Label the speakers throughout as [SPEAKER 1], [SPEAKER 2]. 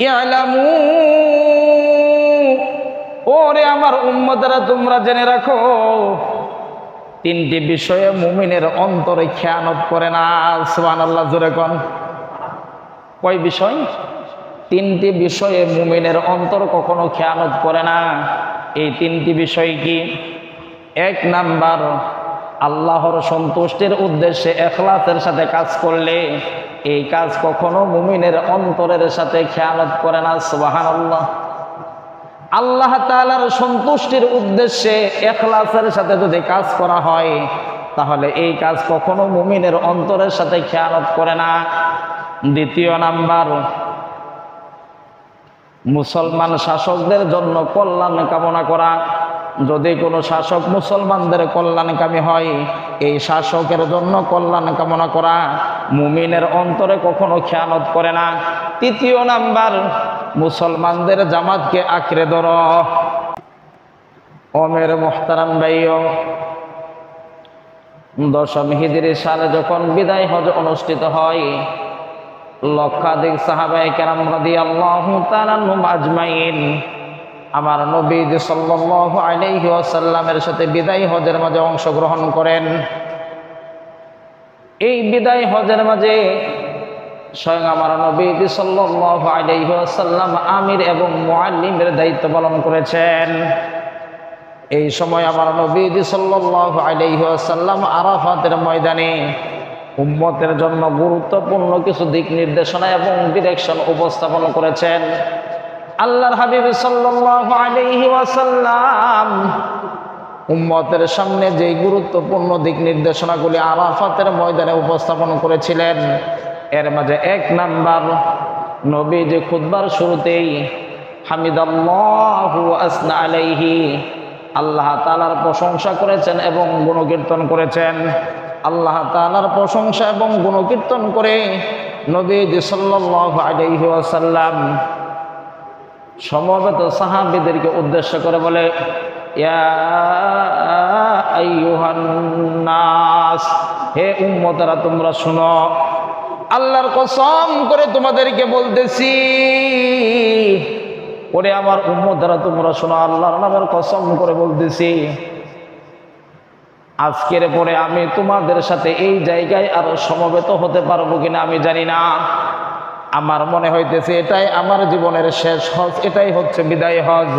[SPEAKER 1] ইয়ালামু, ওরে আমার উম্মতরা তোমরা জেনে রাখো, তিনটি বিষয়ে মুমিনের অন্তরে খেয়ানত করে না। সুবহানাল্লাহ, জোরে কোন। কয় বিষয়? তিনটি বিষয়ে মুমিনের অন্তর কখনো খেয়ানত করে না। এই তিনটি বিষয় কি? এক নাম্বার, আল্লাহর সন্তুষ্টির উদ্দেশ্যে ইখলাসের সাথে কাজ করলে এই কাজ কখনো মুমিনের অন্তরের সাথে খেয়ানত করে না। সুবহানাল্লাহ। আল্লাহ তাআলার সন্তুষ্টির উদ্দেশ্যে ইখলাসের সাথে যদি কাজ করা হয় তাহলে এই কাজ কখনো মুমিনের অন্তরের সাথে খেয়ানত করে না। দ্বিতীয় নাম্বার, মুসলমান শাসকদের জন্য কল্যাণ কামনা করা। যদি কোনো শাসক মুসলমানদের কল্যাণকামী হয়, এই শাসকের জন্য কল্যাণ কামনা করা মুমিনের অন্তরে কখনো খেয়ানত করে না। তৃতীয় নাম্বার, মুসলমানদের জামাতকে আঁকড়ে ধর। ওমের মুহতারাম ভাইও, 10ম হিজরি সালে যখন বিদায় হজ অনুষ্ঠিত হয়, লক্ষাধিক সাহাবায়ে কেরাম রাদিয়াল্লাহু তাআলা আনহুম আজমাইন আমার নবী সাল্লাল্লাহু আলাইহি ওয়াসাল্লামের সাথে বিদায় হজের মাঝে অংশগ্রহণ করেন। এই বিদায় হজের মাঝে স্বয়ং আমার নবী সাল্লাল্লাহু আলাইহি ওয়াসাল্লাম আমির এবং মুআল্লিমের দায়িত্ব পালন করেছেন। এই সময় আমার নবী সাল্লাল্লাহু আলাইহি ওয়াসাল্লাম আরাফাতের ময়দানে উম্মতের জন্য গুরুত্বপূর্ণ কিছু দিক নির্দেশনা এবং ডিরেকশন উপস্থাপন করেছেন। আল্লাহর হাবিব সাল্লাল্লাহু আলাইহি ওয়াসাল্লাম উম্মতের সামনে যে গুরুত্বপূর্ণ দিক নির্দেশনাগুলি আরাফাতের ময়দানে উপস্থাপন করেছিলেন, এর মাঝে এক নাম্বার, নবী যে খুতবার শুরুতেই হামিদাল্লাহু ওয়া আসনা আলাইহি, আল্লাহ তাআলার প্রশংসা করেছেন এবং গুণকীর্তন করেছেন। আল্লাহ তাআলার প্রশংসা এবং গুণকীর্তন করে নবী সাল্লাল্লাহু আলাইহি ওয়াসাল্লাম সমবেত সাহাবীদেরকে উদ্দেশ্য করে বলে, ইয়া আইয়ুহান নাস, হে উম্মতরা তোমরা শুনো, আল্লাহর কসম করে তোমাদেরকে বলতেছি, ওরে আমার উম্মতরা তোমরা শোনো, আল্লাহর নামের কসম করে বলতেছি, আজকের পরে আমি তোমাদের সাথে এই জায়গায় আর সমবেত হতে পারবো কিনা আমি জানি না। আমার মনে হইতেছে এটাই আমার জীবনের শেষ হজ, এটাই হচ্ছে বিদায় হজ।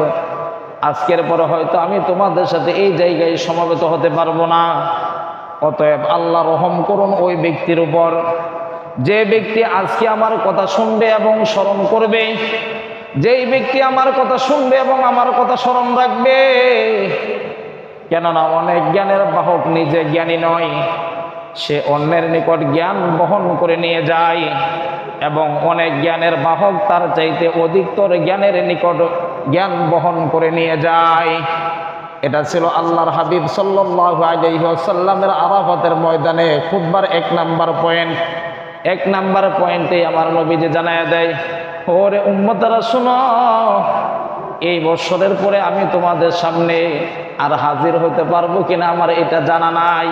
[SPEAKER 1] আজকের পরে হয়তো আমি তোমাদের সাথে এই জায়গায় সমবেত হতে পারবো না। অতএব আল্লাহ রহম করুন ওই ব্যক্তির উপর, যে ব্যক্তি আজকে আমার কথা শুনবে এবং স্মরণ করবে, যেই ব্যক্তি আমার কথা শুনবে এবং আমার কথা স্মরণ রাখবে। কেননা অনেক জ্ঞানের বাহক নিজে জ্ঞানী নয়, সে অন্যের নিকট জ্ঞান বহন করে নিয়ে যায়, এবং অনেক জ্ঞানের বাহক তার চাইতে অধিকতর জ্ঞানের নিকট জ্ঞান বহন করে নিয়ে যায়। এটা ছিল আল্লাহর হাবিব সাল্লাল্লাহু আলাইহি ওয়াসাল্লামের আরাফাতের ময়দানে খুতবার 1 নাম্বার পয়েন্ট। 1 নাম্বার পয়েন্টে আমার নবী যে জানায়া দেয়, ওরে উম্মতরা শুনো, এই বছরের পরে আমি তোমাদের সামনে আর হাজির হতে পারবো কিনা আমার এটা জানা নাই।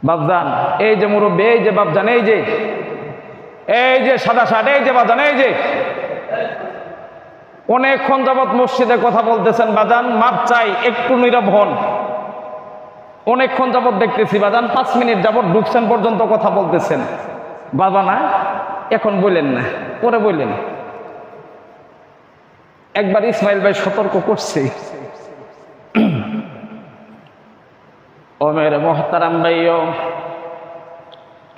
[SPEAKER 1] বাপজান, এই যে মুরব্বী, এই যে বাপজান, এই যে সাদা শার্ট, এই যে বাজান, এই যে অনেকক্ষণ যাবৎ মসজিদে কথা বলতেছেন বাজান, মাপ চাই, একটু নীরব হন। অনেকক্ষণ যাবৎ দেখতেছি বাজান, 5 মিনিট যাবৎ ঢুকছেন পর্যন্ত কথা বলতেছেন। বাবা না, এখন বললেন না, পরে বললেন। একবার ইসমাইল ভাই সতর্ক করছে। ও মেরে মুহতারাম ভাইও,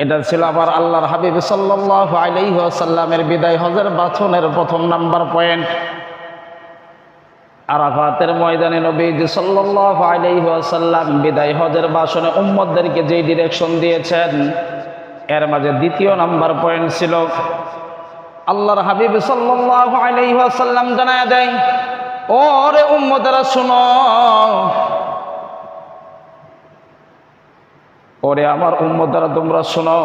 [SPEAKER 1] এটা ছিল আবার আল্লাহর হাবিব সাল্লাল্লাহু আলাইহি ওয়াসাল্লামের বিদায় হজের বাছনের 1 নাম্বার পয়েন্ট। আরাফাতের ময়দানে নবী সাল্লাল্লাহু আলাইহি ওয়াসাল্লাম বিদায় হজের ভাষণে উম্মতদেরকে যেই ডিরেকশন দিয়েছেন, এর মাঝে 2 নাম্বার পয়েন্ট ছিল, আল্লাহর হাবিব সাল্লাল্লাহু আলাইহি ওয়াসাল্লাম জানায়া দেয়, ওরে উম্মতরা শুনো, ওরে আমার উম্মতরা তোমরা শোনো,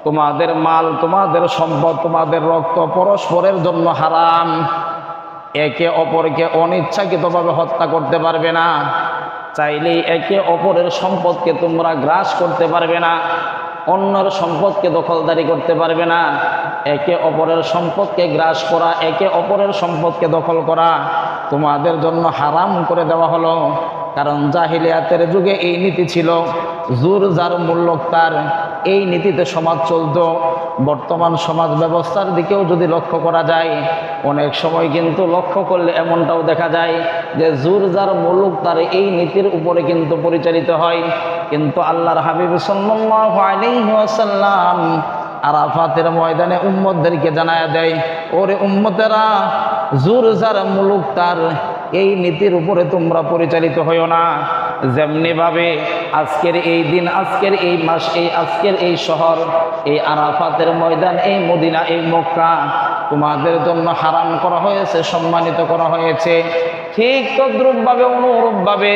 [SPEAKER 1] তোমাদের মাল, তোমাদের সম্পদ, তোমাদের রক্ত পরস্পরের জন্য হারাম। একে অপরকে অনিচ্ছাকৃতভাবে হত্যা করতে পারবে না, চাইলেই একে অপরের সম্পদকে তোমরা গ্রাস করতে পারবে না। অন্যের সম্পদকে দখলদারি করতে পারবে না। একে অপরের সম্পদকে গ্রাস করা, একে অপরের সম্পদকে দখল করা তোমাদের জন্য হারাম করে দেওয়া হলো। কারণ জাহিলিয়াতের যুগে এই নীতি ছিল, জোর যার মূল্যক তার, এই নীতিতে সমাজ চলত। বর্তমান সমাজ ব্যবস্থার দিকেও যদি লক্ষ্য করা যায়, অনেক সময় কিন্তু লক্ষ্য করলে এমনটাও দেখা যায় যে জোর যার মূল্যক তার এই নীতির উপরে কিন্তু পরিচালিত হয়। কিন্তু আল্লাহর হাবিব সাল্লাল্লাহু আলাইহি ওয়াসাল্লাম আরাফাতের ময়দানে উম্মতদেরকে জানায়া দেয়, ওরে উম্মতেরা, জোর যার মুলুক তার এই নীতির উপরে তোমরা পরিচালিত হইও না। যেমনি ভাবে আজকের এই দিন, আজকের এই মাস, আজকের এই শহর, এই আরাফাতের ময়দান, এই মদিনা, এই মক্কা তোমাদের জন্য হারাম করা হয়েছে, সম্মানিত করা হয়েছে, ঠিক তদ্রূপভাবে অনুরূপভাবে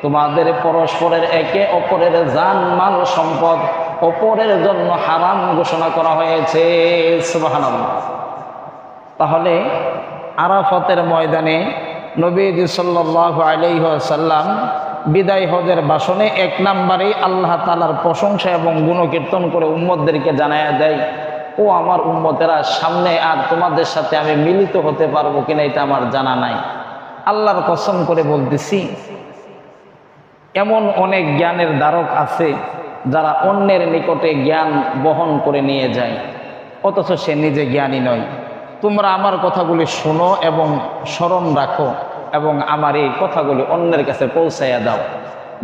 [SPEAKER 1] তোমাদের পরস্পরের একে অপরের জান মাল সম্পদ অপরের জন্য হারাম ঘোষণা করা হয়েছে। সুবহানাল্লাহ। তাহলে আরাফাতের ময়দানে নবীজি সাল্লাল্লাহু আলাইহি ওয়াসাল্লাম বিদায় হজের ভাষণে এক নম্বরেই আল্লাহ তাআলার প্রশংসা এবং গুণকীর্তন করে উম্মতদেরকে জানায়া দেয়, ও আমার উম্মতেরা, সামনে আর তোমাদের সাথে আমি মিলিত হতে পারবো কিনা এটা আমার জানা নাই। আল্লাহর কসম করে বলতেছি, এমন অনেক জ্ঞানের ধারক আছে যারা অন্যের নিকটে জ্ঞান বহন করে নিয়ে যায়, অথচ সে নিজে জ্ঞানী নয়। তোমরা আমার কথাগুলি শোনো এবং স্মরণ রাখো এবং আমার এই কথাগুলি অন্যের কাছে পৌঁছাইয়া দাও।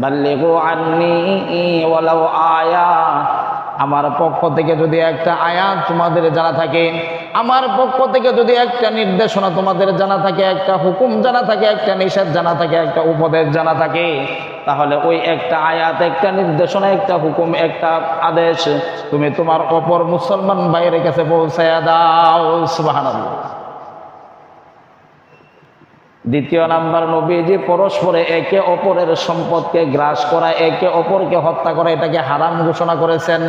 [SPEAKER 1] বাল্লিগু আন্নী ওয়ালাউ আয়া, আমার পক্ষ থেকে যদি একটা আয়াত তোমাদের জানা থাকে, আমার পক্ষ থেকে যদি একটা নির্দেশনা তোমাদের জানা থাকে, একটা হুকুম জানা থাকে, একটা নিষেধ জানা থাকে, একটা উপদেশ জানা থাকে, তাহলে ওই একটা আয়াত, একটা নির্দেশনা, একটা হুকুম, একটা আদেশ তুমি তোমার অপর মুসলমান ভাইয়ের কাছে পৌঁছায়া দাও। সুবহানাল্লাহ। দ্বিতীয় নাম্বার, নবীজি পরস্পরে একে অপরের সম্পদকে গ্রাস করা, একে অপরকে হত্যা করা, এটাকে হারাম ঘোষণা করেছেন।